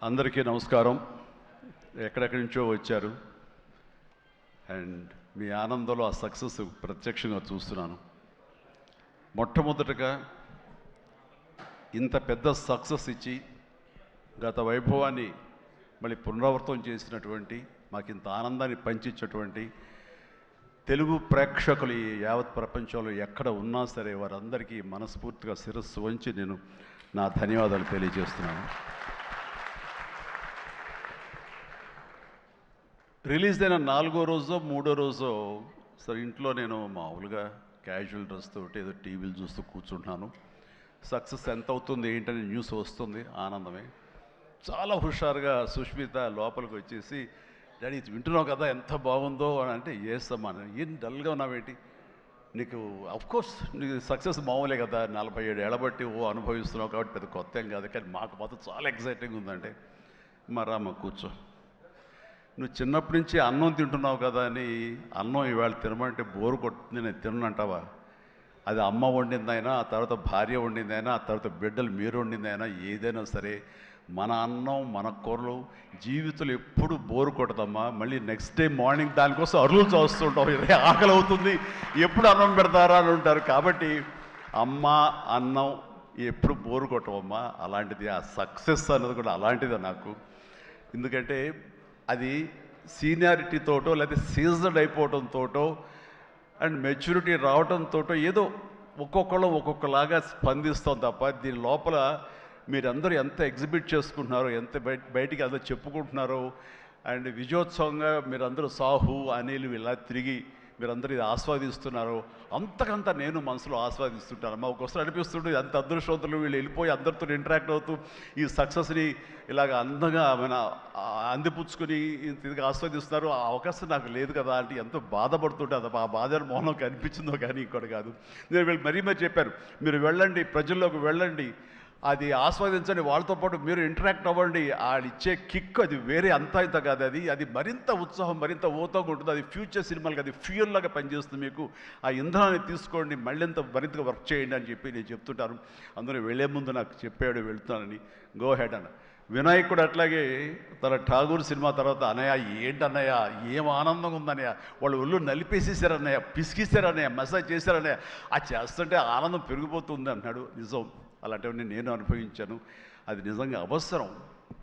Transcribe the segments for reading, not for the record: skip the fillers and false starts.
అందరికీ నమస్కారం. ఎక్కడెక్కడి నుంచో వచ్చారు అండ్ మీ ఆనందంలో ఆ సక్సెస్ ప్రత్యక్షంగా చూస్తున్నాను. మొట్టమొదటగా ఇంత పెద్ద సక్సెస్ ఇచ్చి గత వైభవాన్ని మళ్ళీ పునరావృతం చేసినటువంటి, మాకు ఇంత ఆనందాన్ని పంచించేటువంటి తెలుగు ప్రేక్షకులు ఈ యావత్ ప్రపంచంలో ఎక్కడ ఉన్నా సరే వారందరికీ మనస్ఫూర్తిగా శిరస్సు వంచి నేను నా ధన్యవాదాలు తెలియజేస్తున్నాను. రిలీజ్ అయిన 4వ రోజో 3వ రోజో సరే ఇంట్లో నేను మామూలుగా క్యాజువల్ డ్రెస్ తోటి ఏదో టీవీలు చూస్తూ కూర్చుంటున్నాను. సక్సెస్ ఎంత అవుతుంది ఏంటని న్యూస్ వస్తుంది, ఆనందమే. చాలా హుషారుగా సుష్మిత లోపలికి వచ్చేసి, డాడీ వింటున్నావు కదా ఎంత బాగుందో అని అంటే, ఏసమ్మా ఏం డల్గా ఉన్నావేంటి, నీకు అఫ్కోర్స్ నీకు సక్సెస్ మామూలే కదా, 47 ఏళ్ళ బట్టి అనుభవిస్తున్నావు కాబట్టి పెద్ద కొత్త ఏం కాదు, కానీ మాకు మాత్రం చాలా ఎక్సైటింగ్ ఉందంటే, మరమ్మ కూర్చో, నువ్వు చిన్నప్పటి నుంచి అన్నం తింటున్నావు కదా అని అన్నం ఇవాళ తినమంటే బోరు కొట్టుతుంది, నేను తినంటావా? అది అమ్మ వండిందైనా, ఆ తర్వాత భార్య వండిందైనా, ఆ తర్వాత బిడ్డలు మీరు వండిందైనా, ఏదైనా సరే మన అన్నం మన కూరలు జీవితంలో ఎప్పుడు బోరు కొట్టదమ్మా. మళ్ళీ నెక్స్ట్ డే మార్నింగ్ దానికోసం అరువులు చూస్తుంటాం, ఆకలి అవుతుంది, ఎప్పుడు అన్నం పెడతారా అని ఉంటారు. కాబట్టి అమ్మ అన్నం ఎప్పుడు బోరు కొట్టవమ్మా. అలాంటిది ఆ సక్సెస్ అన్నది కూడా అలాంటిదే నాకు. ఎందుకంటే అది సీనియారిటీతోటో లేకపోతే సీజన్ అయిపోవడంతోటో అండ్ మెచ్యూరిటీ రావడంతో ఏదో ఒక్కొక్కళ్ళు ఒక్కొక్కలాగా స్పందిస్తాం తప్ప, దీని లోపల మీరందరూ ఎంత ఎగ్జిబిట్ చేసుకుంటున్నారో, ఎంత బయటికి అందరూ చెప్పుకుంటున్నారో, అండ్ విజయోత్సవంగా మీరందరూ సాహు అనిల్ ఇలా తిరిగి మీరందరూ ఇది ఆస్వాదిస్తున్నారు, అంతకంతా నేను మనసులో ఆస్వాదిస్తుంటాను. మా ఒకసారి అనిపిస్తుంటే అంత అదృష్టవంతులు వీళ్ళు వెళ్ళిపోయి అందరితో ఇంటరాక్ట్ అవుతూ ఈ సక్సెస్ని ఇలాగ అందంగా మన అందిపుచ్చుకొని ఇదిగా ఆస్వాదిస్తున్నారు. ఆ అవకాశం నాకు లేదు కదా అంటే ఎంతో బాధపడుతుంటే, అది ఆ బాధ మౌనం కనిపించిందో కానీ ఇంకోటి కాదు. నేను వీళ్ళు మరీ చెప్పారు, మీరు వెళ్ళండి, ప్రజల్లోకి వెళ్ళండి, అది ఆస్వాదించండి, వాళ్ళతో పాటు మీరు ఇంటరాక్ట్ అవ్వండి, వాళ్ళు ఇచ్చే కిక్ అది వేరే అంతా ఇంత కాదు, అది మరింత ఉత్సాహం మరింత ఊతగా ఉంటుంది. అది ఫ్యూచర్ సినిమాలకి అది ఫ్యూయల్ లాగా పనిచేస్తుంది. మీకు ఆ ఇంధనాన్ని తీసుకోండి, మరింతగా వర్క్ చేయండి అని చెప్పి నేను చెప్తుంటాను. అందులో వెళ్ళే ముందు నాకు చెప్పాడు వెళ్తానని, గో హెడ్ అన్న. వినాయక్ కూడా అట్లాగే తన ఠాగూర్ సినిమా తర్వాత, అన్నయ్య ఏంటన్నయ్య ఏం ఆనందంగా ఉందన్నయ్య, వాళ్ళు ఒళ్ళు నలిపేసేసారన్నయ్య, పిసికిసారన్నయ్య, మసాజ్ చేశారన్నయ్య, ఆ చేస్తుంటే ఆనందం పెరిగిపోతుంది అన్నాడు. నిజం, అలాంటివన్నీ నేను అనుభవించాను. అది నిజంగా అవసరం.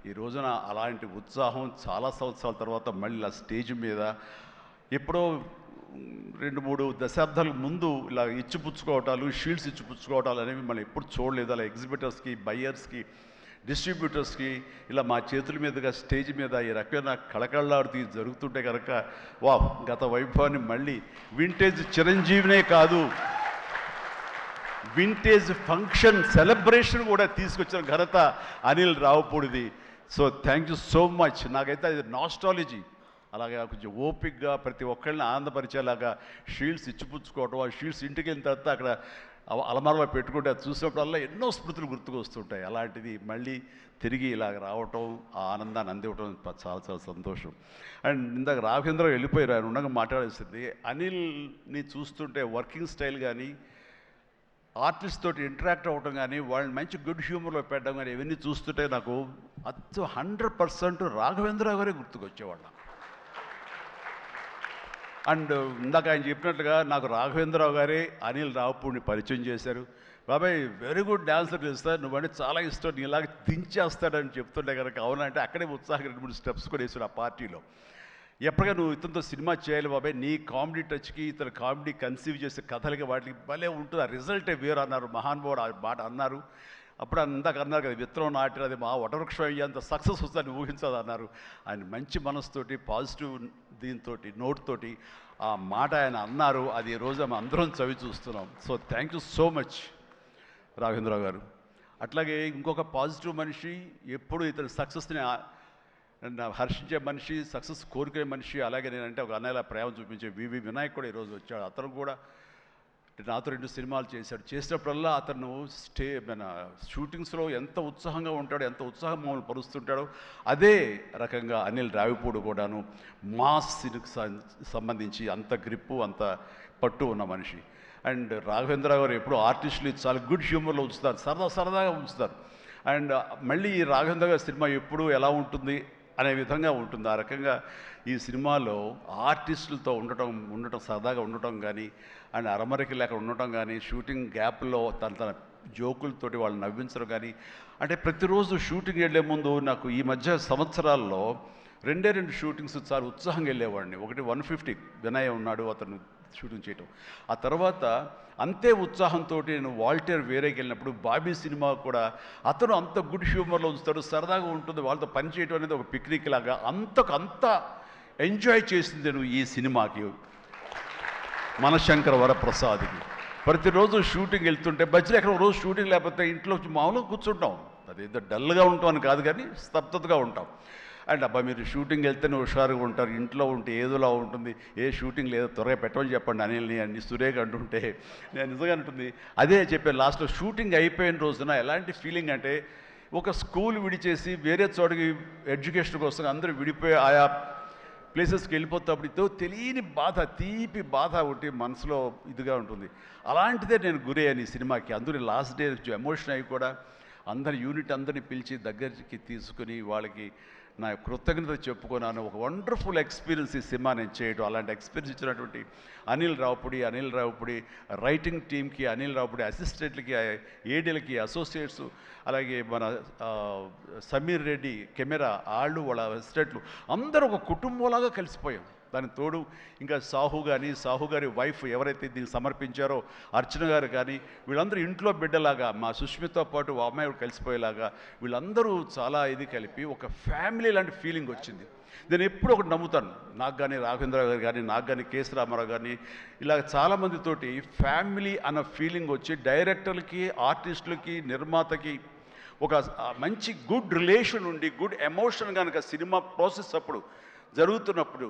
ఈ రోజున అలాంటి ఉత్సాహం చాలా సంవత్సరాల తర్వాత మళ్ళీ ఆ స్టేజ్ మీద ఎప్పుడో 2-3 దశాబ్దాలకు ముందు ఇలా ఇచ్చిపుచ్చుకోవటాలు, షీల్డ్స్ ఇచ్చిపుచ్చుకోవటాలు అనేవి మనం ఎప్పుడు చూడలేదు. అలా ఎగ్జిబిటర్స్కి, బయ్యర్స్కి, డిస్ట్రిబ్యూటర్స్కి ఇలా మా చేతుల మీదుగా స్టేజ్ మీద ఈ రకమైన కళకళలాడుతూ జరుగుతుంటే కనుక, వా గత వైభవాన్ని మళ్ళీ వింటేజ్ చిరంజీవినే కాదు, వింటేజ్ ఫంక్షన్ సెలబ్రేషన్ కూడా తీసుకొచ్చిన ఘనత అనిల్ రావుపూడిది. So thank you so much. నాకైతే అది నాస్టాలజీ. అలాగే కొంచెం ఓపిక్గా ప్రతి ఒక్కళ్ళని ఆనందపరిచేలాగా షీల్డ్స్ ఇచ్చిపుచ్చుకోవటం, ఆ షీల్డ్స్ ఇంటికి వెళ్ళిన తర్వాత అక్కడ అలమారలో పెట్టుకుంటే అది చూసినప్పుడల్లా ఎన్నో స్మృతులు గుర్తుకు వస్తుంటాయి. అలాంటిది మళ్ళీ తిరిగి ఇలాగ రావటం, ఆ ఆనందాన్ని అందివ్వటం చాలా చాలా సంతోషం. అండ్ ఇందాక రాఘవేంద్ర వెళ్ళిపోయారు, ఆయన ఉండగా మాట్లాడేసింది. అనిల్ని చూస్తుంటే వర్కింగ్ స్టైల్ కానీ, ఆర్టిస్ట్ తోటి ఇంటరాక్ట్ అవ్వటం కానీ, వాళ్ళని మంచి గుడ్ హ్యూమర్లో పెట్టడం కానీ, ఇవన్నీ చూస్తుంటే నాకు 100% రాఘవేంద్రరావు గారే గుర్తుకొచ్చేవాళ్ళ. అండ్ ఇందాక ఆయన చెప్పినట్లుగా నాకు రాఘవేంద్రరావు గారే అనిల్ రావుపూడిని పరిచయం చేశారు. బాబాయ్ వెరీ గుడ్ డాన్సర్ చేస్తారు, నువ్వంటే చాలా ఇష్టం, నీ ఇలాగ దించేస్తాడని చెప్తుంటే కనుక, అవునంటే అక్కడే ఉత్సాహం 2-3 స్టెప్స్ కూడా వేసాడు ఆ పార్టీలో. ఎప్పటికీ నువ్వు ఇతనితో సినిమా చేయాలి బాబాయ్, నీ కామెడీ టచ్కి, ఇతను కామెడీ కన్సీవ్ చేసే కథలకి వాటికి భలే ఉంటుంది, ఆ రిజల్టే వేరు అన్నారు. మహానుభావుడు ఆ మాట అన్నారు. అప్పుడు ఇందాక అన్నారు కదా, విత్తనం నాటిన అది మా వటవృక్షం అయ్యేంత సక్సెస్ వస్తుందని ఊహించదు అన్నారు. ఆయన మంచి మనసుతోటి, పాజిటివ్ దీంతో, నోట్తోటి ఆ మాట ఆయన అన్నారు. అది ఈ రోజు మేము అందరం చవి చూస్తున్నాం. So thank you so much Raghavendra Rao గారు. అట్లాగే ఇంకొక పాజిటివ్ మనిషి, ఎప్పుడు ఇతని సక్సెస్ని హర్షించే మనిషి, సక్సెస్ కోరుకునే మనిషి. అలాగే నేనంటే ఒక అన్నయ్యలా ప్రేమ చూపించే వివి వినాయక్ కూడా ఈరోజు వచ్చాడు. అతను కూడా నాతో 2 సినిమాలు చేశాడు. చేసినప్పుడల్లా అతను మన షూటింగ్స్లో ఎంత ఉత్సాహంగా ఉంటాడో, ఎంత ఉత్సాహం మమ్మల్ని పరుస్తుంటాడో, అదే రకంగా అనిల్ రావిపూడి కూడాను మాస్కి సంబంధించి అంత గ్రిప్పు, అంత పట్టు ఉన్న మనిషి. అండ్ రాఘవేంద్ర గారు ఎప్పుడు ఆర్టిస్టులు చాలా గుడ్ హ్యూమర్లో ఉంచుతారు, సరదాగా ఉంచుతారు. అండ్ మళ్ళీ ఈ రాఘవేంద్ర గారి సినిమా ఎప్పుడు ఎలా ఉంటుంది అనే విధంగా ఉంటుంది. ఆ రకంగా ఈ సినిమాలో ఆర్టిస్టులతో ఉండటం సరదాగా ఉండటం కానీ, అండ్ అరమరికి లేక ఉండటం కానీ, షూటింగ్ గ్యాప్లో తన జోకులతోటి వాళ్ళు నవ్వించడం కానీ, అంటే ప్రతిరోజు షూటింగ్ వెళ్ళే ముందు నాకు ఈ మధ్య సంవత్సరాల్లో 2 షూటింగ్స్ చాలా ఉత్సాహంగా వెళ్ళేవాడిని. ఒకటి 150 వినయ్ ఉన్నాడు, అతను షూటింగ్ చేయటం. ఆ తర్వాత అంతే ఉత్సాహంతో నేను వాల్టర్ వేరేకి వెళ్ళినప్పుడు బాబీ సినిమా కూడా అతను అంత గుడ్ హ్యూమర్లో ఉంచుతాడు, సరదాగా ఉంటుంది, వాళ్ళతో పని చేయడం అనేది ఒక పిక్నిక్ లాగా అంత ఎంజాయ్ చేసింది నేను ఈ సినిమాకి, మనశంకర వరప్రసాద్కి. ప్రతిరోజు షూటింగ్ వెళ్తుంటే మధ్యలో ఎక్కడ రోజు షూటింగ్ లేకపోతే ఇంట్లో మామూలుగా కూర్చుంటాం, అదేదో డల్గా ఉంటాం అని కాదు కానీ స్తబ్దతగా ఉంటాం. అండ్ అబ్బా మీరు షూటింగ్ వెళ్తేనే హుషారుగా ఉంటారు, ఇంట్లో ఉంటే ఏదోలా ఉంటుంది, ఏ షూటింగ్ లేదో త్వరగా పెట్టమని చెప్పండి అనిల్ని అన్ని సురేఖ అంటుంటే నేను నిజంగా అంటుంది అదే చెప్పాను. లాస్ట్లో షూటింగ్ అయిపోయిన రోజున ఎలాంటి ఫీలింగ్ అంటే ఒక స్కూల్ విడిచేసి వేరే చోటకి ఎడ్యుకేషన్ కోసం అందరూ విడిపోయి ఆయా ప్లేసెస్కి వెళ్ళిపోతాప్పుడు తెలియని బాధ, తీపి బాధ ఒకటి మనసులో ఇదిగా ఉంటుంది. అలాంటిదే నేను గురయ్యాను ఈ సినిమాకి. అందులో లాస్ట్ డే ఎమోషన్ అయ్యి కూడా అందరి యూనిట్ అందరినీ పిలిచి దగ్గరికి తీసుకుని వాళ్ళకి నా కృతజ్ఞత చెప్పుకున్నాను. ఒక వండర్ఫుల్ ఎక్స్పీరియన్స్ ఈ సినిమా నేను చేయడం. అలాంటి ఎక్స్పీరియన్స్ ఇచ్చినటువంటి అనిల్ రావుపూడి రైటింగ్ టీమ్కి, అనిల్ రావుపూడి అసిస్టెంట్లకి, ఏడీలకి, అసోసియేట్స్, అలాగే మన సమీర్ రెడ్డి కెమెరా వాళ్ళ అసిస్టెంట్లు అందరూ ఒక కుటుంబంలాగా కలిసిపోయాం. దానికి తోడు ఇంకా సాహు గారి వైఫ్ ఎవరైతే దీన్ని సమర్పించారో అర్చన గారు కానీ, వీళ్ళందరూ ఇంట్లో బిడ్డలాగా మా సుష్మితో పాటు అమ్మాయి కలిసిపోయేలాగా వీళ్ళందరూ చాలా ఇది కలిపి ఒక ఫ్యామిలీ లాంటి ఫీలింగ్ వచ్చింది. నేను ఎప్పుడు ఒకటి నమ్ముతాను, నాకు కానీ రాఘవేంద్ర గారు కానీ, నాకు కానీ కేసీ రామారావు కానీ, ఇలా చాలామందితోటి ఫ్యామిలీ అన్న ఫీలింగ్ వచ్చి డైరెక్టర్లకి, ఆర్టిస్టులకి, నిర్మాతకి ఒక మంచి గుడ్ రిలేషన్ ఉండి గుడ్ ఎమోషన్ కనుక సినిమా ప్రాసెస్ అప్పుడు జరుగుతున్నప్పుడు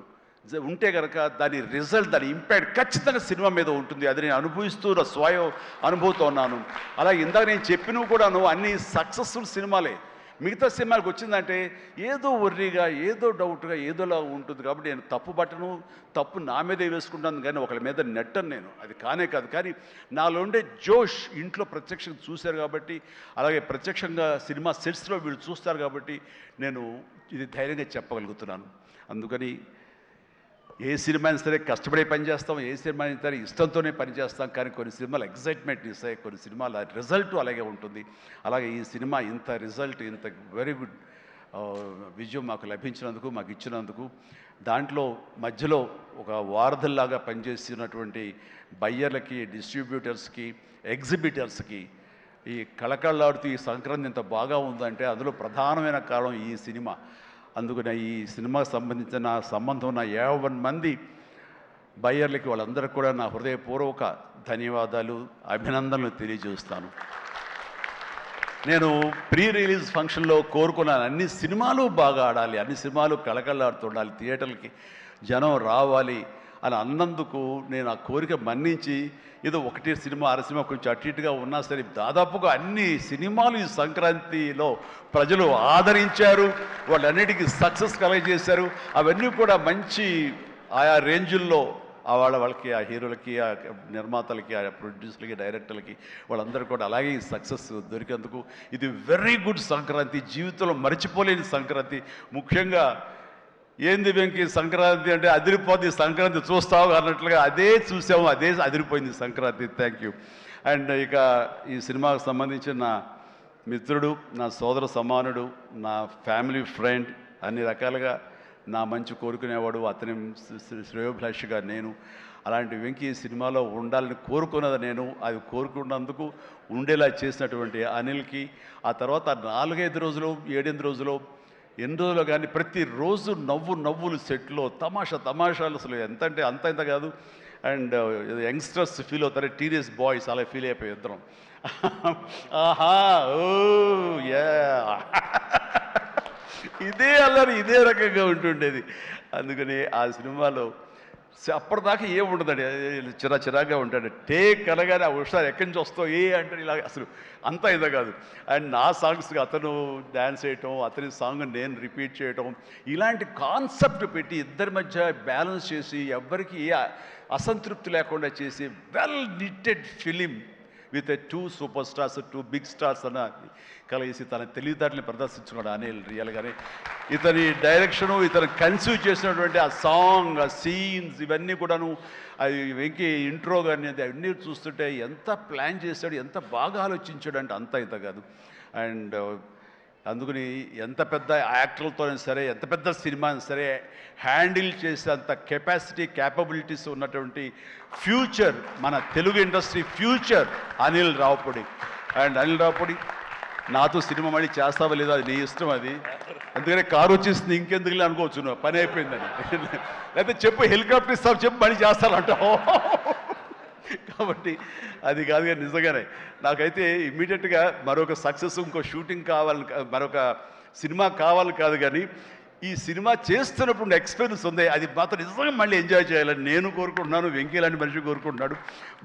ఉంటే కనుక దాని రిజల్ట్, దాని ఇంపాక్ట్ ఖచ్చితంగా సినిమా మీద ఉంటుంది. అది నేను అనుభవిస్తూ స్వయం అనుభూతో ఉన్నాను. అలాగే ఇందాక నేను చెప్పినవి కూడాను అన్ని సక్సెస్ఫుల్ సినిమాలే. మిగతా సినిమాలకు వచ్చిందంటే ఏదో వర్రీగా, ఏదో డౌట్గా, ఏదోలా ఉంటుంది. కాబట్టి నేను తప్పు నా మీదే వేసుకుంటాను కానీ ఒకళ్ళ మీద నెట్టను నేను, అది కానే కాదు. కానీ నాలో ఉండే జోష్ ఇంట్లో ప్రత్యక్షంగా చూశారు కాబట్టి, అలాగే ప్రత్యక్షంగా సినిమా సెట్స్లో వీళ్ళు చూస్తారు కాబట్టి నేను ఇది ధైర్యంగా చెప్పగలుగుతున్నాను. అందుకని ఏ సినిమా అయినా సరే కష్టపడే పని చేస్తాం, ఏ సినిమా అయినా సరే ఇష్టంతోనే పని చేస్తాం. కానీ కొన్ని సినిమాలు ఎగ్జైట్మెంట్ ఇస్తాయి, కొన్ని సినిమాల రిజల్ట్ అలాగే ఉంటుంది. అలాగే ఈ సినిమా ఇంత రిజల్ట్, ఇంత వెరీ గుడ్ విజయం మాకు లభించినందుకు, మాకు ఇచ్చినందుకు, దాంట్లో మధ్యలో ఒక వారధుల్లాగా పనిచేస్తున్నటువంటి బయ్యర్లకి, డిస్ట్రిబ్యూటర్స్కి, ఎగ్జిబిటర్స్కి, ఈ కళకళలాడుతూ ఈ సంక్రాంతి ఇంత బాగా ఉందంటే అందులో ప్రధానమైన కారణం ఈ సినిమా. అందుకని ఈ సినిమాకు సంబంధించిన సంబంధం ఉన్న 50 మంది బయ్యర్లకి, వాళ్ళందరికీ కూడా నా హృదయపూర్వక ధన్యవాదాలు, అభినందనలు తెలియజేస్తాను. నేను ప్రీ రిలీజ్ ఫంక్షన్లో కోరుకున్నాను అన్ని సినిమాలు బాగా ఆడాలి, అన్ని సినిమాలు కళకళలాడుతుండాలి, థియేటర్లకి జనం రావాలి అని అన్నందుకు నేను ఆ కోరిక మన్నించి ఏదో ఒకటి సినిమా, సినిమా కొంచెం అటు ఇటుగా ఉన్నా సరే దాదాపుగా అన్ని సినిమాలు ఈ సంక్రాంతిలో ప్రజలు ఆదరించారు, వాళ్ళన్నిటికీ సక్సెస్ కలగజేశారు. అవన్నీ కూడా మంచి ఆయా రేంజుల్లో వాళ్ళకి, ఆ హీరోలకి, ఆ నిర్మాతలకి, ఆ ప్రొడ్యూసర్లకి, డైరెక్టర్లకి, వాళ్ళందరూ కూడా అలాగే ఈ సక్సెస్ దొరికేందుకు ఇది వెరీ గుడ్ సంక్రాంతి, జీవితంలో మర్చిపోలేని సంక్రాంతి. ముఖ్యంగా ఏంది వెంకీ సంక్రాంతి అంటే అదిరిపోద్ది సంక్రాంతి చూస్తావు అన్నట్లుగా అదే చూసాము, అదే అదిరిపోయింది సంక్రాంతి. Thank you. అండ్ ఇక ఈ సినిమాకు సంబంధించిన నా మిత్రుడు, నా సోదర సమానుడు, నా ఫ్యామిలీ ఫ్రెండ్, అన్ని రకాలుగా నా మంచి కోరుకునేవాడు, అతని శ్రేయోభిలాషిగా నేను. అలాంటి వెంకీ సినిమాలో ఉండాలని కోరుకున్నది నేను, అది కోరుకున్నందుకు ఉండేలా చేసినటువంటి అనిల్కి, ఆ తర్వాత 4-5 రోజులు 7-8 రోజులు ఎన్ని రోజులు కానీ ప్రతిరోజు నవ్వులు సెట్లో తమాషాలు అసలు ఎంత అంటే అంత కాదు. అండ్ యంగ్స్టర్స్ ఫీల్ అవుతారు, టీనేజ్ బాయ్స్ అలా ఫీల్ అయిపోయి ఇద్దరం. ఆహా ఓ యా ఇదే అల్లరి ఇదే రకంగా ఉంటుండేది. అందుకని ఆ సినిమాలో అప్పటిదాకా ఏముండదండి, చిరాగా ఉంటాడు. టేక్ అనగానే ఆ హుషారు ఎక్కడి నుంచి వస్తావు అంటే ఇలా అసలు అంతా ఇదే కాదు. అండ్ నా సాంగ్స్కి అతను డ్యాన్స్ చేయటం, అతని సాంగ్ నేను రిపీట్ చేయటం, ఇలాంటి కాన్సెప్ట్ పెట్టి ఇద్దరి మధ్య బ్యాలెన్స్ చేసి ఎవ్వరికి ఏ అసంతృప్తి లేకుండా చేసి well knitted film with 2 super stars, 2 big stars అన్న కలిసి తన తెలివితేటల్ని ప్రదర్శించుకున్నాడు అనిల్ రియల్గానే. ఇతని డైరెక్షను, ఇతను కన్సీవ్ చేసినటువంటి ఆ సాంగ్, ఆ సీన్స్ ఇవన్నీ కూడాను, అది వెంకీ ఇంట్రో కానీ అవన్నీ చూస్తుంటే ఎంత ప్లాన్ చేశాడు, ఎంత బాగా ఆలోచించాడు అంటే అంత ఇంత కాదు. అండ్ అందుకని ఎంత పెద్ద యాక్టర్లతోనే సరే, ఎంత పెద్ద సినిమాని సరే హ్యాండిల్ చేసేంత కెపాసిటీ, క్యాపబిలిటీస్ ఉన్నటువంటి ఫ్యూచర్, మన Telugu industry future Anil Ravipudi. And Anil Ravipudi నాతో సినిమా మళ్ళీ చేస్తావా లేదా అది నీ ఇష్టం, అది ఎందుకంటే కారు వచ్చేసింది ఇంకెందుకులే అనుకోవచ్చు, నువ్వు పని అయిపోయిందని. లేకపోతే చెప్పు హెలికాప్టర్ ఇస్తావు, చెప్పు మళ్ళీ చేస్తానంటావు. కాబట్టి అది కాదు కానీ నిజంగానే నాకైతే ఇమ్మీడియట్గా మరొక సక్సెస్, ఇంకో షూటింగ్ కావాలి, మరొక సినిమా కావాలి కాదు, కానీ ఈ సినిమా చేస్తున్నప్పుడు ఎక్స్పీరియన్స్ ఉంది, అది మాత్రం నిజంగా మళ్ళీ ఎంజాయ్ చేయాలని నేను కోరుకుంటున్నాను, వెంకీ లాంటి మనిషి కోరుకుంటున్నాడు.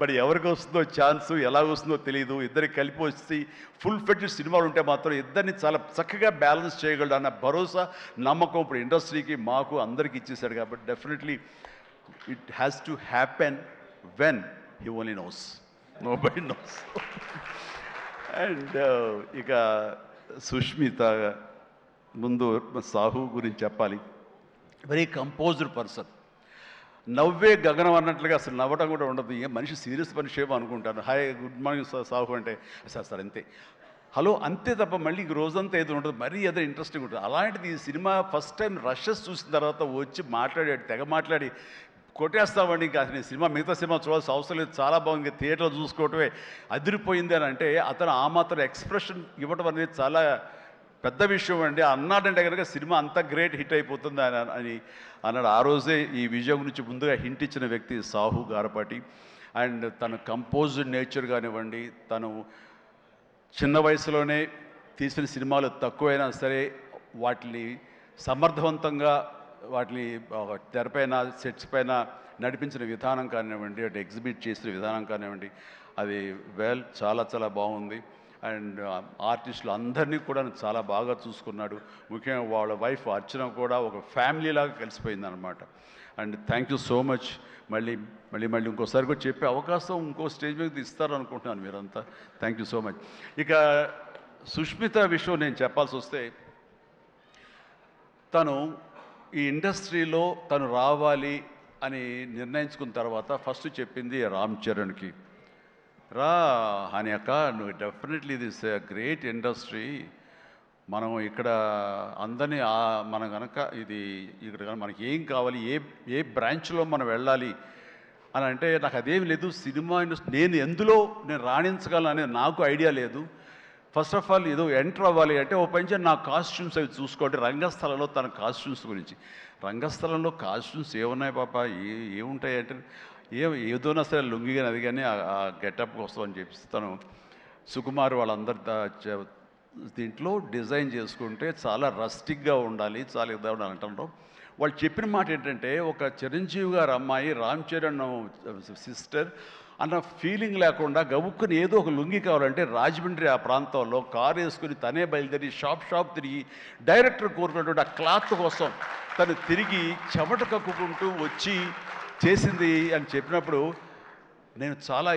బట్ ఎవరికి వస్తుందో ఛాన్స్, ఎలా వస్తుందో తెలియదు. ఇద్దరికి కలిపి వచ్చి ఫుల్ ఫెడ్జ్ సినిమాలు ఉంటే మాత్రం ఇద్దరిని చాలా చక్కగా బ్యాలెన్స్ చేయగలడు అన్న భరోసా, నమ్మకం ఇప్పుడు ఇండస్ట్రీకి, మాకు అందరికి ఇచ్చేశాడు. కాబట్టి definitely it has to happen when he only knows, nobody knows. And ఇక సుష్మిత ముందు సాహు గురించి చెప్పాలి. వెరీ కంపోజ్డ్ పర్సన్, నవ్వే గగనం అన్నట్లుగా అసలు నవ్వటం కూడా ఉండదు. ఏ మనిషి సీరియస్ మనిషి ఏమో అనుకుంటాను. హాయ్ గుడ్ మార్నింగ్ సాహు అంటే సార్ అంతే, హలో అంతే తప్ప మళ్ళీ రోజంతా ఏదో ఉంటుంది, మరీ ఏదో ఇంట్రెస్టింగ్ ఉంటుంది. అలాంటిది ఈ సినిమా ఫస్ట్ టైం రషెస్ చూసిన తర్వాత వచ్చి మాట్లాడాడు, తెగ మాట్లాడి కొట్టేస్తామండి. ఇంకా అసలు సినిమా మిగతా సినిమా చూడాల్సిన అవసరం లేదు, చాలా బాగుంది, థియేటర్లో చూసుకోవటమే అదిరిపోయింది అని అంటే అతను ఆ మాత్రం ఎక్స్ప్రెషన్ ఇవ్వటం అనేది చాలా పెద్ద విషయం అండి. అన్నాడంటే కనుక సినిమా అంత గ్రేట్ హిట్ అయిపోతుంది అని అన్నాడు. ఆ రోజే ఈ విజయం గురించి ముందుగా హింట్ ఇచ్చిన వ్యక్తి సాహు గారపాటి. అండ్ తన కంపోజ్డ్ నేచర్ కానివ్వండి, తను చిన్న వయసులోనే తీసిన సినిమాలు తక్కువైనా సరే వాటిని సమర్థవంతంగా వాటిని తెరపైన, సెట్స్ పైన నడిపించిన విధానం కానివ్వండి, అటు ఎగ్జిబిట్ చేసిన విధానం కానివ్వండి, అది చాలా చాలా బాగుంది. అండ్ ఆర్టిస్టులు అందరినీ కూడా చాలా బాగా చూసుకున్నాడు. ముఖ్యంగా వాళ్ళ వైఫ్ అర్చన కూడా ఒక ఫ్యామిలీలాగా కలిసిపోయింది అనమాట. And thank you so much. మళ్ళీ మళ్ళీ మళ్ళీ ఇంకోసారి కూడా చెప్పే అవకాశం ఇంకో స్టేజ్ మీద ఇస్తారనుకుంటున్నాను మీరంతా. Thank you so much. ఇక సుష్మిత విషయం నేను చెప్పాల్సి వస్తే, తను ఈ ఇండస్ట్రీలో తను రావాలి అని నిర్ణయించుకున్న తర్వాత ఫస్ట్ చెప్పింది రామ్ చరణ్కి, రా అని అక్క, నువ్వు డెఫినెట్లీ దిస్ గ్రేట్ ఇండస్ట్రీ, మనం ఇక్కడ అందరినీ మనం కనుక ఇది ఇక్కడ మనకి ఏం కావాలి, ఏ బ్రాంచ్లో మనం వెళ్ళాలి అని అంటే నాకు అదేం లేదు, సినిమా ఇండస్ట్రీ నేను ఎందులో నేను రాణించగలను అనేది నాకు ఐడియా లేదు. ఫస్ట్ ఆఫ్ ఆల్ ఏదో ఎంటర్ అవ్వాలి అంటే ఓ పని నా కాస్ట్యూమ్స్ అవి చూసుకోండి. రంగస్థలంలో తన కాస్ట్యూమ్స్ గురించి, రంగస్థలంలో కాస్ట్యూమ్స్ ఏమున్నాయి పాప, ఏముంటాయి అంటే ఏదోనా సరే లుంగి కానీ అది కానీ ఆ గెటప్కి వస్తామని చెప్పి తను సుకుమార్ వాళ్ళందరి దీంట్లో డిజైన్ చేసుకుంటే చాలా రస్టిక్గా ఉండాలి, చాలా ఇదా ఉండాలి అంటారు. వాళ్ళు చెప్పిన మాట ఏంటంటే, ఒక చిరంజీవి గారు అమ్మాయి రామ్ చరణ్ సిస్టర్ అన్న ఫీలింగ్ లేకుండా గబుక్కుని ఏదో ఒక లుంగి కావాలంటే రాజమండ్రి ఆ ప్రాంతంలో కారు వేసుకుని తనే బయలుదేరి షాప్ తిరిగి డైరెక్టర్ కోరుకున్నటువంటి ఆ క్లాత్ కోసం తను తిరిగి చెమట కక్కుకుంటూ వచ్చి చేసింది అని చెప్పినప్పుడు నేను చాలా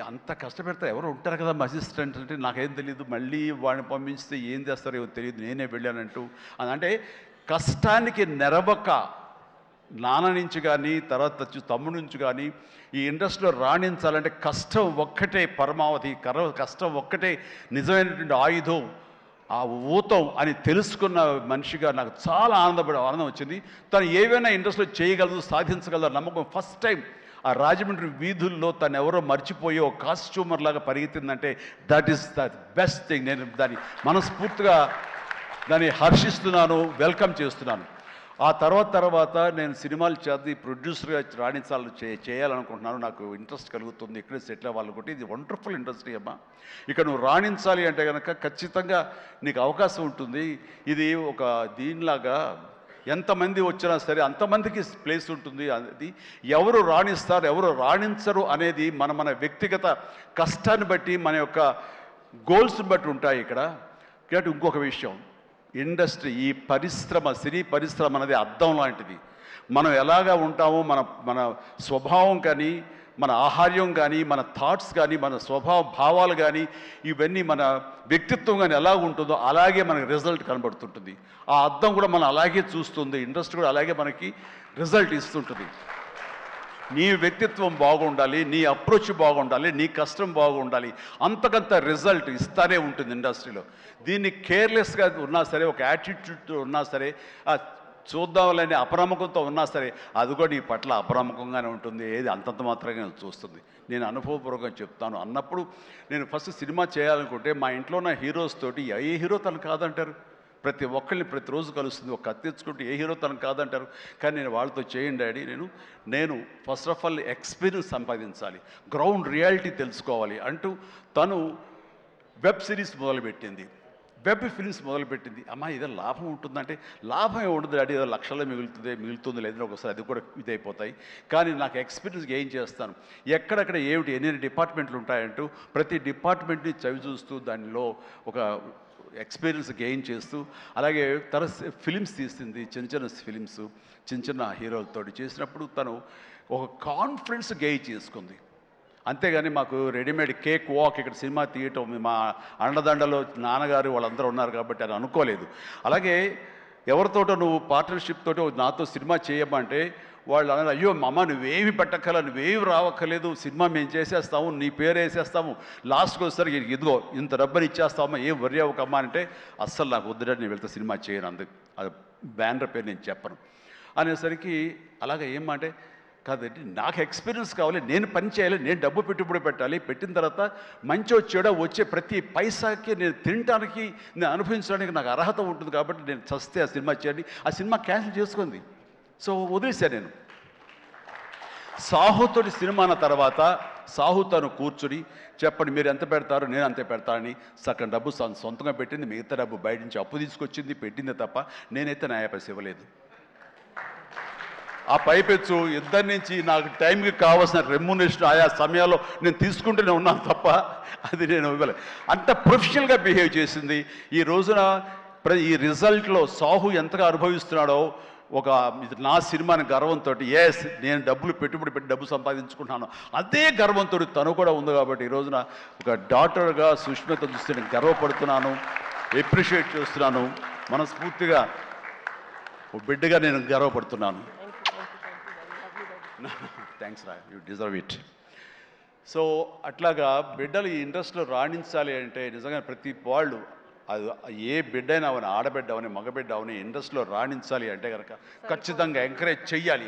అంత కష్టపెడతా ఎవరు ఉంటారు కదా మా అసిస్టెంట్ అంటే నాకేం తెలియదు, మళ్ళీ వాడిని పంపించితే ఏం చేస్తారో ఏమో తెలియదు, నేనే వెళ్ళానంటూ అంటే కష్టానికి నెరవక నాన్న నుంచి కానీ తర్వాత తమ్ముడి నుంచి కానీ ఈ ఇండస్ట్రీలో రాణించాలంటే కష్టం ఒక్కటే పరమావధి, కష్టం ఒక్కటే నిజమైనటువంటి ఆయుధం, ఆ ఊతం అని తెలుసుకున్న మనిషిగా నాకు చాలా ఆనందం వచ్చింది. తను ఏవైనా ఇండస్ట్రీలో చేయగలదు, సాధించగలదు నమ్మకం. ఫస్ట్ టైం ఆ రాజమండ్రి వీధుల్లో తను ఎవరో మర్చిపోయి ఒక కాస్ట్యూమర్ లాగా పరిగెత్తిందంటే that is the best thing. నేను దాన్ని మనస్ఫూర్తిగా దాన్ని హర్షిస్తున్నాను, వెల్కమ్ చేస్తున్నాను. ఆ తర్వాత నేను సినిమాలు చేసి ప్రొడ్యూసర్గా చేయాలనుకుంటున్నాను, నాకు ఇంట్రెస్ట్ కలుగుతుంది, ఇక్కడే సెటిల్ అవ్వాలనుకుంటే ఇది వండర్ఫుల్ ఇండస్ట్రీ అమ్మా, ఇక్కడ నువ్వు రాణించాలి అంటే కనుక ఖచ్చితంగా నీకు అవకాశం ఉంటుంది. ఇది ఒక దీనిలాగా ఎంతమంది వచ్చినా సరే అంతమందికి ప్లేస్ ఉంటుంది. అది ఎవరు రాణిస్తారు ఎవరు రాణించరు అనేది మన వ్యక్తిగత కష్టాన్ని బట్టి, మన యొక్క గోల్స్ని బట్టి ఉంటాయి ఇక్కడ. కాబట్టి ఇంకొక విషయం, ఇండస్ట్రీ ఈ పరిశ్రమ, సినీ పరిశ్రమ అనేది అద్దం లాంటిది. మనం ఎలాగా ఉంటామో మన స్వభావం కానీ మన ఆహార్యం కానీ, మన థాట్స్ కానీ, మన స్వభావ భావాలు కానీ, ఇవన్నీ మన వ్యక్తిత్వం కానీ ఎలా ఉంటుందో అలాగే మనకి రిజల్ట్ కనబడుతుంటుంది. ఆ అద్దం కూడా మనం అలాగే చూస్తుంది, ఇండస్ట్రీ కూడా అలాగే మనకి రిజల్ట్ ఇస్తుంటుంది. నీ వ్యక్తిత్వం బాగుండాలి, నీ అప్రోచ్ బాగుండాలి, నీ కష్టం బాగుండాలి, అంతకంత రిజల్ట్ ఇస్తానే ఉంటుంది ఇండస్ట్రీలో. దీన్ని కేర్లెస్గా ఉన్నా సరే, ఒక యాటిట్యూడ్ ఉన్నా సరే, చూద్దామని అపనమ్మకంతో ఉన్నా సరే, అది కూడా నీ పట్ల అపనమ్మకంగానే ఉంటుంది. ఏది అంతంత మాత్రంగా చూస్తుంది. నేను అనుభవపూర్వకంగా చెప్తాను. అన్నప్పుడు నేను ఫస్ట్ సినిమా చేయాలనుకుంటే మా ఇంట్లో ఉన్న హీరోస్ తోటి ఏ హీరో తను కాదంటారు? ప్రతి ఒక్కరిని ప్రతిరోజు కలుస్తుంది. ఒక కత్తి తెచ్చుకుంటే ఏ హీరో తను కాదంటారు? కానీ నేను వాళ్ళతో చేయండి డాడీ, నేను ఫస్ట్ ఆఫ్ ఆల్ ఎక్స్పీరియన్స్ సంపాదించాలి, గ్రౌండ్ రియాలిటీ తెలుసుకోవాలి అంటూ తను వెబ్ సిరీస్ మొదలుపెట్టింది, వెబ్ ఫిలిమ్స్ మొదలుపెట్టింది. అమ్మా ఏదో లాభం ఉంటుందంటే, లాభం ఉండదు డాడీ, ఏదో లక్షల్లో మిగులుతుంది లేదని ఒకసారి అది కూడా ఇదైపోతాయి. కానీ నాకు ఎక్స్పీరియన్స్ గెయిన్ చేస్తాను, ఎక్కడెక్కడ ఏమిటి ఎన్ని డిపార్ట్మెంట్లు ఉంటాయంటూ ప్రతి డిపార్ట్మెంట్ని చవి చూస్తూ దానిలో ఒక ఎక్స్పీరియన్స్ గెయిన్ చేస్తూ, అలాగే తన ఫిలిమ్స్ తీసింది, చిన్న చిన్న ఫిలిమ్స్ చిన్న చిన్న హీరోలతో చేసినప్పుడు తను ఒక కాన్ఫిడెన్స్ గెయిన్ చేసుకుంది. అంతేగాని మాకు రెడీమేడ్ కేక్ వాక్ ఇక్కడ సినిమా తీయటం, మా అండదండలో నాన్నగారు వాళ్ళందరూ ఉన్నారు కాబట్టి అని అనుకోలేదు. అలాగే ఎవరితోటో నువ్వు పార్ట్నర్షిప్ తోటి నాతో సినిమా చేయమంటే వాళ్ళు అన్నారు, అయ్యో అమ్మ నువ్వేమి పెట్టక్కల, నువ్వేమి రావక్కర్లేదు, సినిమా మేము చేసేస్తాము, నీ పేరు వేసేస్తాము, లాస్ట్కి వస్తారు ఇదిగో ఇంత డబ్బని ఇచ్చేస్తామా, ఏం వర్రీ అవ్వకమ్మా అంటే, అస్సలు నాకు వద్దుడని నేను వెళ్తే సినిమా చేయను, అందుకు అది బ్యానర్ పేరు నేను చెప్పను అనేసరికి, అలాగే ఏమంటే కాదండి నాకు ఎక్స్పీరియన్స్ కావాలి, నేను పని చేయాలి, నేను డబ్బు పెట్టుబడి పెట్టాలి, పెట్టిన తర్వాత మంచి వచ్చేడా వచ్చే ప్రతి పైసాకి నేను తినడానికి, నేను అనుభవించడానికి నాకు అర్హత ఉంటుంది కాబట్టి నేను చస్తే ఆ సినిమా చేయండి. ఆ సినిమా క్యాన్సిల్ చేసుకుంది. సో వదిలేశాను నేను. సాహుతోటి సినిమా అన్న తర్వాత సాహు తను కూర్చుని చెప్పండి మీరు ఎంత పెడతారు, నేను అంతే పెడతానని సగం డబ్బు సొంతంగా పెట్టింది, మిగతా డబ్బు బయట నుంచి అప్పు తీసుకొచ్చింది పెట్టింది తప్ప నేనైతే న్యాయ పైస ఇవ్వలేదు. ఆ పైపెచ్చు ఇద్దరి నుంచి నాకు టైంకి కావాల్సిన రెమ్యునరేషన్ ఆయా సమయాల్లో నేను తీసుకుంటూనే ఉన్నాను తప్ప అది నేను ఇవ్వలేదు. అంత ప్రొఫెషనల్గా బిహేవ్ చేసింది. ఈ రోజున ఈ రిజల్ట్లో సాహు ఎంతగా అనుభవిస్తున్నాడో, ఒక నా సినిమాని గర్వంతో, ఎస్ నేను డబ్బులు పెట్టుబడి పెట్టి డబ్బు సంపాదించుకుంటున్నాను అదే గర్వంతో తను కూడా ఉంది. కాబట్టి ఈ రోజున ఒక డాక్టర్గా సుష్మిత చూస్తే నేను గర్వపడుతున్నాను, ఎప్రిషియేట్ చేస్తున్నాను, మనస్ఫూర్తిగా ఓ బిడ్డగా నేను గర్వపడుతున్నాను. థ్యాంక్స్ రా, యూ డిజర్వ్ ఇట్. సో అట్లాగా బిడ్డలు ఈ ఇండస్ట్రీలో రాణించాలి అంటే నిజంగా ప్రతి వాళ్ళు, అది ఏ బిడ్డ అయినా అవని, ఆడబిడ్డ అవని, మగబిడ్డ అవని, ఇండస్ట్రీలో రాణించాలి అంటే కనుక ఖచ్చితంగా ఎంకరేజ్ చేయాలి.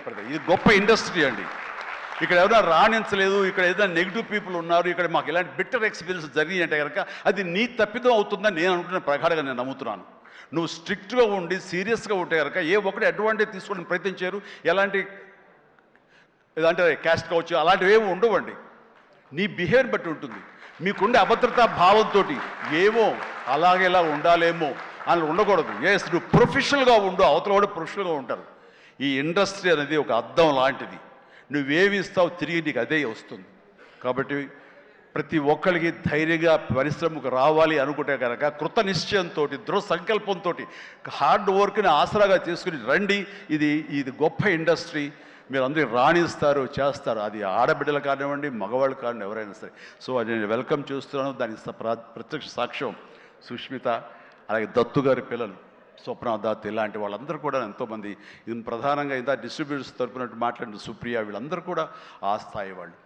ప్రతి ఇది గొప్ప ఇండస్ట్రీ అండి. ఇక్కడ ఎవరైనా రాణించలేదు, ఇక్కడ ఏదైనా నెగిటివ్ పీపుల్ ఉన్నారు, ఇక్కడ మాకు ఇలాంటి బిట్టర్ ఎక్స్పీరియన్స్ జరిగింది అంటే కనుక అది నీ తప్పిదం అవుతుందని నేను అనుకున్న ప్రకారంగా నేను నమ్ముతున్నాను. నువ్వు స్ట్రిక్ట్గా ఉండి సీరియస్గా ఉంటే కనుక ఏ ఒక్కటి అడ్వాంటేజ్ తీసుకోవడానికి ప్రయత్నించారు, ఎలాంటి ఏదంటే క్యాస్ట్ కావచ్చు అలాంటివి ఏమి ఉండవండి. నీ బిహేవియర్ బట్టి ఉంటుంది. మీకుండే అభద్రతా భావంతో ఏమో అలాగేలా ఉండాలేమో అని ఉండకూడదు. ఎస్ నువ్వు ప్రొఫెషనల్గా ఉండు, అవతల కూడా ప్రొఫెషనల్గా ఉంటారు. ఈ ఇండస్ట్రీ అనేది ఒక అద్దం లాంటిది, నువ్వేమి ఇస్తావు తిరిగి నీకు అదే వస్తుంది. కాబట్టి ప్రతి ఒక్కరికి ధైర్యంగా పరిశ్రమకు రావాలి అనుకుంటే కనుక కృత నిశ్చయంతో, దృఢ సంకల్పంతో, హార్డ్ వర్క్ని ఆసరాగా తీసుకుని రండి. ఇది గొప్ప ఇండస్ట్రీ, మీరు అందరూ రాణిస్తారు, చేస్తారు. అది ఆడబిడ్డలు కానివ్వండి, మగవాళ్ళు కానివ్వండి, ఎవరైనా సరే. సో అది నేను వెల్కమ్ చేస్తున్నాను. దానికి ప్రత్యక్ష సాక్ష్యం సుష్మిత, అలాగే దత్తు గారి పిల్లలు స్వప్న దత్, ఇలాంటి వాళ్ళందరూ కూడా ఎంతోమంది, ఇది ప్రధానంగా ఇంత డిస్ట్రిబ్యూటర్స్ తరపునట్టు మాట్లాడిన సుప్రియ, వీళ్ళందరూ కూడా ఆ స్థాయి వాళ్ళు.